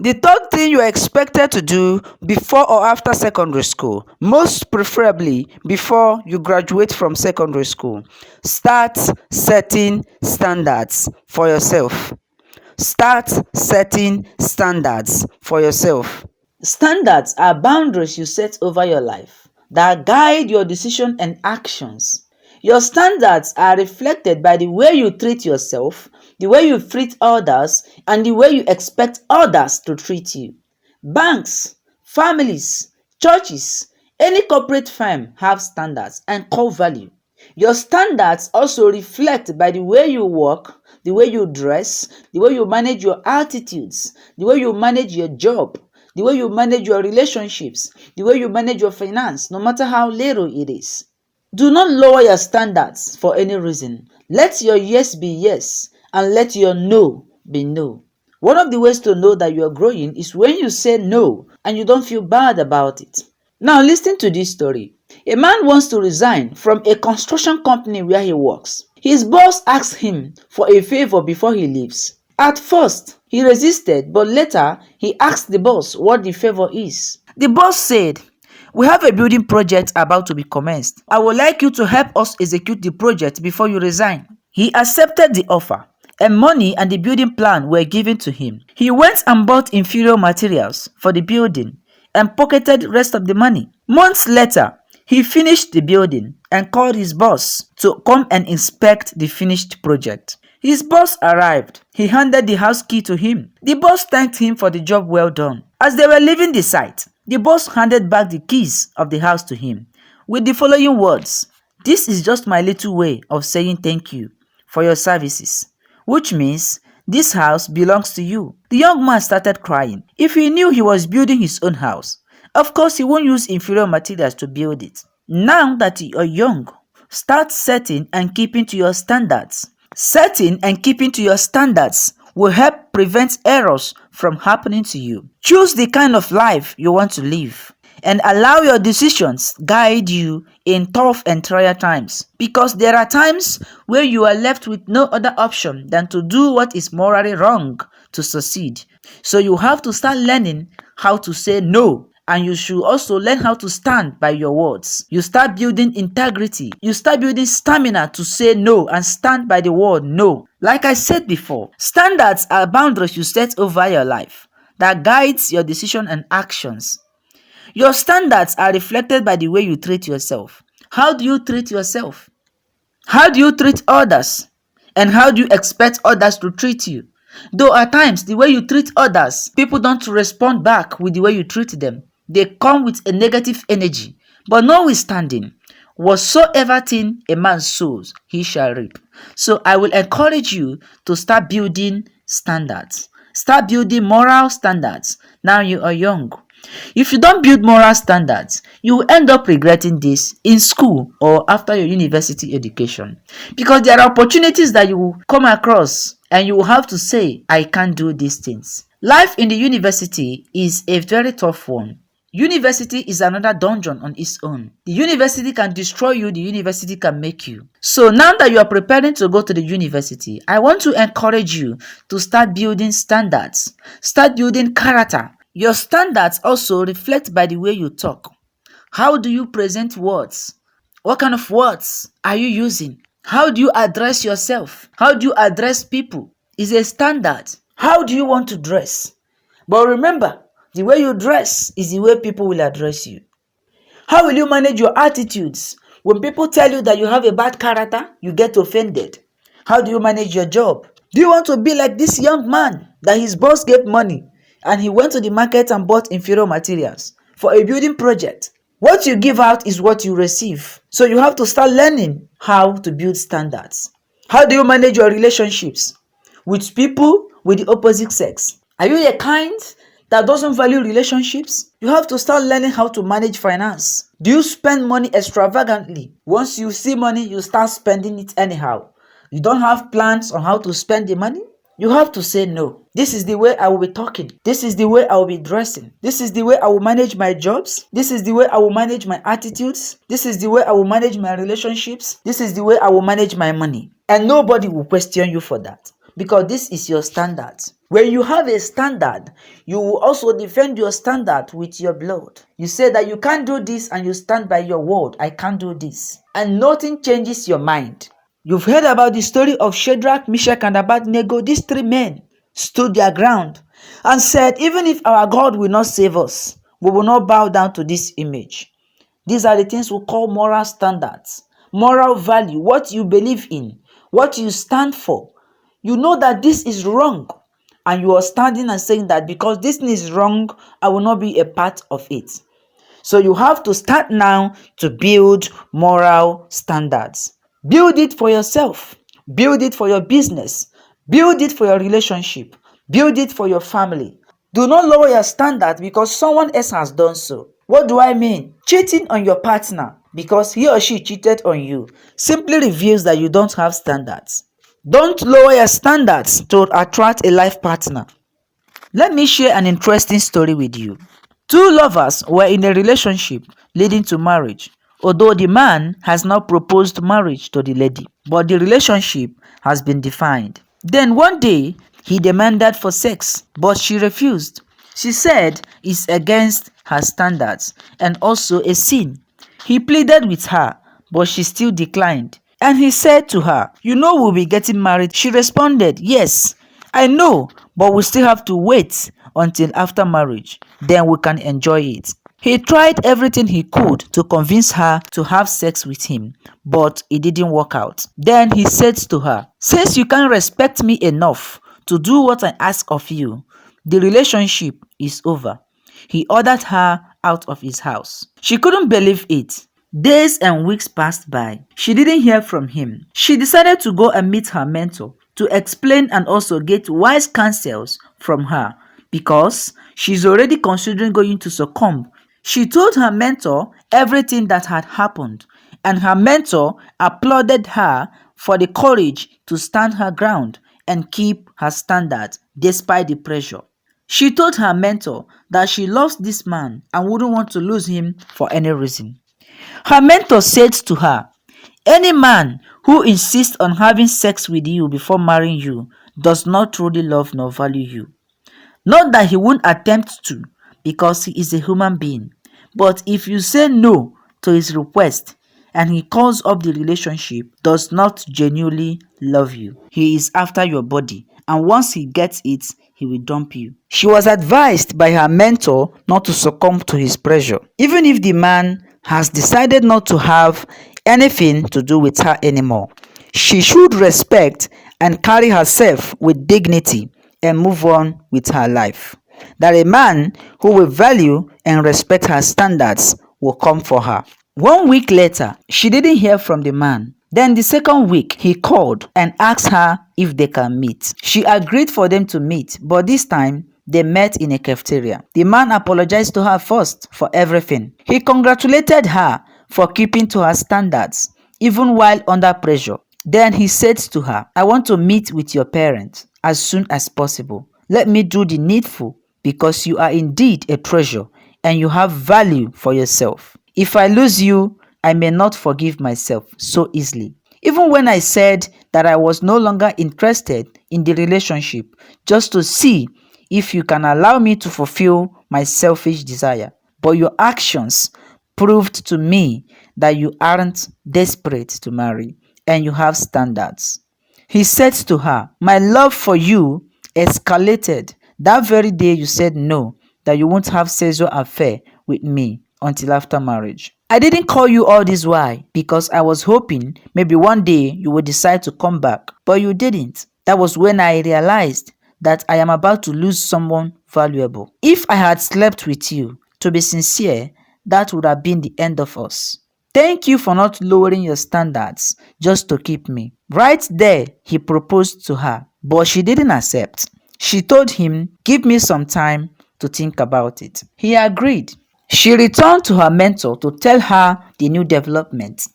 The third thing you are expected to do before or after secondary school, most preferably before you graduate from secondary school, start setting standards for yourself. Start setting standards for yourself. Standards are boundaries you set over your life that guide your decision and actions. Your standards are reflected by the way you treat yourself, the way you treat others, and the way you expect others to treat you. Banks, families, churches, any corporate firm have standards and core value. Your standards also reflect by the way you work, the way you dress, the way you manage your attitudes, the way you manage your job, the way you manage your relationships, the way you manage your finance, no matter how little it is. Do not lower your standards for any reason. Let your yes be yes and let your no be no. One of the ways to know that you are growing is when you say no and you don't feel bad about it. Now listen to this story. A man wants to resign from a construction company where he works. His boss asks him for a favor before he leaves. At first, he resisted, but later he asked the boss what the favor is. The boss said, "We have a building project about to be commenced. I would like you to help us execute the project before you resign." He accepted the offer, and money and the building plan were given to him. He went and bought inferior materials for the building and pocketed the rest of the money. Months later, he finished the building and called his boss to come and inspect the finished project. His boss arrived. He handed the house key to him. The boss thanked him for the job well done. As they were leaving the site, the boss handed back the keys of the house to him with the following words: "This is just my little way of saying thank you for your services," which means this house belongs to you. The young man started crying. If he knew he was building his own house, of course he won't use inferior materials to build it. Now that you are young, start setting and keeping to your standards. Setting and keeping to your standards will help prevent errors from happening to you. Choose the kind of life you want to live and allow your decisions guide you in tough and trial times, because there are times where you are left with no other option than to do what is morally wrong to succeed. So you have to start learning how to say no, and you should also learn how to stand by your words. You start building integrity. You start building stamina to say no and stand by the word no. Like I said before, standards are boundaries you set over your life that guides your decision and actions. Your standards are reflected by the way you treat yourself. How do you treat yourself? How do you treat others? And how do you expect others to treat you? Though at times the way you treat others, people don't respond back with the way you treat them. They come with a negative energy. But notwithstanding, whatsoever thing a man sows, he shall reap. So I will encourage you to start building standards. Start building moral standards. Now you are young. If you don't build moral standards, you will end up regretting this in school or after your university education. Because there are opportunities that you will come across and you will have to say, "I can't do these things." Life in the university is a very tough one. University is another dungeon on its own. The university can destroy you, the university can make you. So now that you are preparing to go to the university, I want to encourage you to start building standards. Start building character. Your standards also reflect by the way you talk. How do you present words? What kind of words are you using? How do you address yourself? How do you address people? Is a standard. How do you want to dress? But remember, the way you dress is the way people will address you. How will you manage your attitudes? When people tell you that you have a bad character, you get offended. How do you manage your job? Do you want to be like this young man that his boss gave money and he went to the market and bought inferior materials for a building project? What you give out is what you receive. So you have to start learning how to build standards. How do you manage your relationships with people with the opposite sex? Are you a kind that doesn't value relationships? You have to start learning how to manage finance. Do you spend money extravagantly? Once you see money, you start spending it anyhow. You don't have plans on how to spend the money? You have to say no. This is the way I will be talking. This is the way I will be dressing. This is the way I will manage my jobs. This is the way I will manage my attitudes. This is the way I will manage my relationships. This is the way I will manage my money. And nobody will question you for that, because this is your standards. When you have a standard, you will also defend your standard with your blood. You say that you can't do this and you stand by your word. I can't do this. And nothing changes your mind. You've heard about the story of Shadrach, Meshach, and Abednego. These three men stood their ground and said, even if our God will not save us, we will not bow down to this image. These are the things we call moral standards, moral value, what you believe in, what you stand for. You know that this is wrong, and you are standing and saying that because this thing is wrong, I will not be a part of it. So you have to start now to build moral standards. Build it for yourself. Build it for your business. Build it for your relationship. Build it for your family. Do not lower your standard because someone else has done so. What do I mean? Cheating on your partner because he or she cheated on you simply reveals that you don't have standards. Don't lower your standards to attract a life partner. Let me share an interesting story with you. Two lovers were in a relationship leading to marriage, although the man has not proposed marriage to the lady, but the relationship has been defined. Then one day, he demanded for sex, but she refused. She said it's against her standards and also a sin. He pleaded with her, but she still declined. And he said to her, "You know we'll be getting married." She responded, "Yes, I know, but we still have to wait until after marriage. Then we can enjoy it." He tried everything he could to convince her to have sex with him, but it didn't work out. Then he said to her, "Since you can't respect me enough to do what I ask of you, the relationship is over." He ordered her out of his house. She couldn't believe it. Days and weeks passed by. She didn't hear from him. She decided to go and meet her mentor to explain and also get wise counsels from her because she's already considering going to succumb. She told her mentor everything that had happened, and her mentor applauded her for the courage to stand her ground and keep her standards despite the pressure. She told her mentor that she loves this man and wouldn't want to lose him for any reason. Her mentor said to her, "Any man who insists on having sex with you before marrying you does not truly love nor value you. Not that he won't attempt to, because he is a human being. But if you say no to his request and he calls up the relationship, does not genuinely love you. He is after your body, and once he gets it, he will dump you." She was advised by her mentor not to succumb to his pressure. Even if the man has decided not to have anything to do with her anymore, she should respect and carry herself with dignity and move on with her life. That a man who will value and respect her standards will come for her. 1 week later, she didn't hear from the man. Then the second week, he called and asked her if they can meet. She agreed for them to meet, but this time, they met in a cafeteria. The man apologized to her first for everything. He congratulated her for keeping to her standards, even while under pressure. Then he said to her, "I want to meet with your parents as soon as possible. Let me do the needful because you are indeed a treasure and you have value for yourself. If I lose you, I may not forgive myself so easily." Even when I said that I was no longer interested in the relationship, just to see if you can allow me to fulfill my selfish desire. But your actions proved to me that you aren't desperate to marry and you have standards. He said to her, "My love for you escalated that very day you said no, that you won't have sexual affair with me until after marriage. I didn't call you all this while because I was hoping maybe one day you would decide to come back, but you didn't. That was when I realized that I am about to lose someone valuable. If I had slept with you, to be sincere, that would have been the end of us. Thank you for not lowering your standards just to keep me." Right there, he proposed to her, but she didn't accept. She told him, "Give me some time to think about it." He agreed. She returned to her mentor to tell her the new development.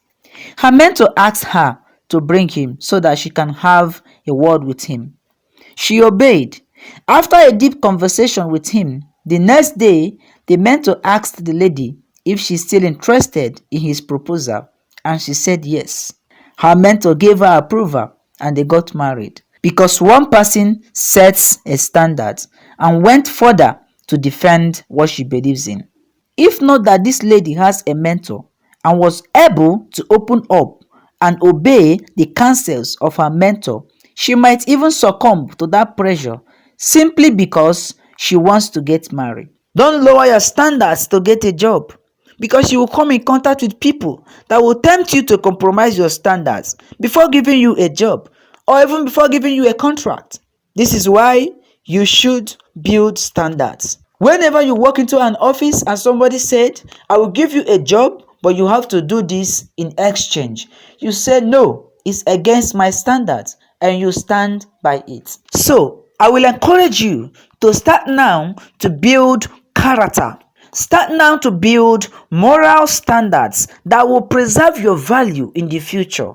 Her mentor asked her to bring him so that she can have a word with him. She obeyed. After a deep conversation with him, the next day, the mentor asked the lady if she's still interested in his proposal, and she said yes. Her mentor gave her approval, and they got married. because one person sets a standard and went further to defend what she believes in. If not that this lady has a mentor and was able to open up and obey the counsels of her mentor, she might even succumb to that pressure simply because she wants to get married. Don't lower your standards to get a job, because you will come in contact with people that will tempt you to compromise your standards before giving you a job or even before giving you a contract. This is why you should build standards. Whenever you walk into an office and somebody said, I will give you a job, but you have to do this in exchange, you say, no, it's against my standards, and you stand by it. So, I will encourage you to start now to build character. Start now to build moral standards that will preserve your value in the future,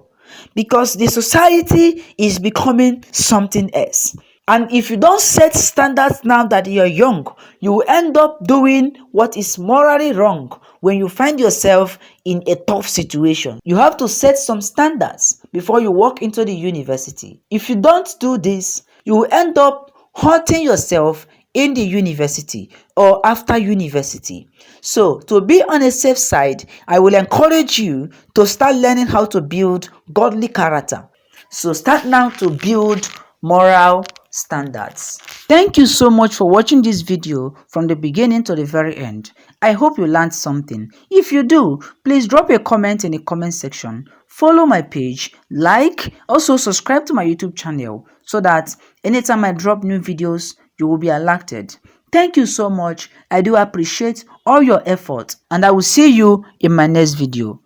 because the society is becoming something else. And if you don't set standards now that you're young, you will end up doing what is morally wrong when you find yourself in a tough situation. You have to set some standards before you walk into the university. If you don't do this, you will end up hurting yourself in the university or after university. So, to be on a safe side, I will encourage you to start learning how to build godly character. So, start now to build moral standards. Thank you so much for watching this video from the beginning to the very end. I hope you learned something. If you do, please drop a comment in the comment section. Follow my page, also subscribe to my YouTube channel so that anytime I drop new videos, you will be alerted. Thank you so much. I do appreciate all your effort, and I will see you in my next video.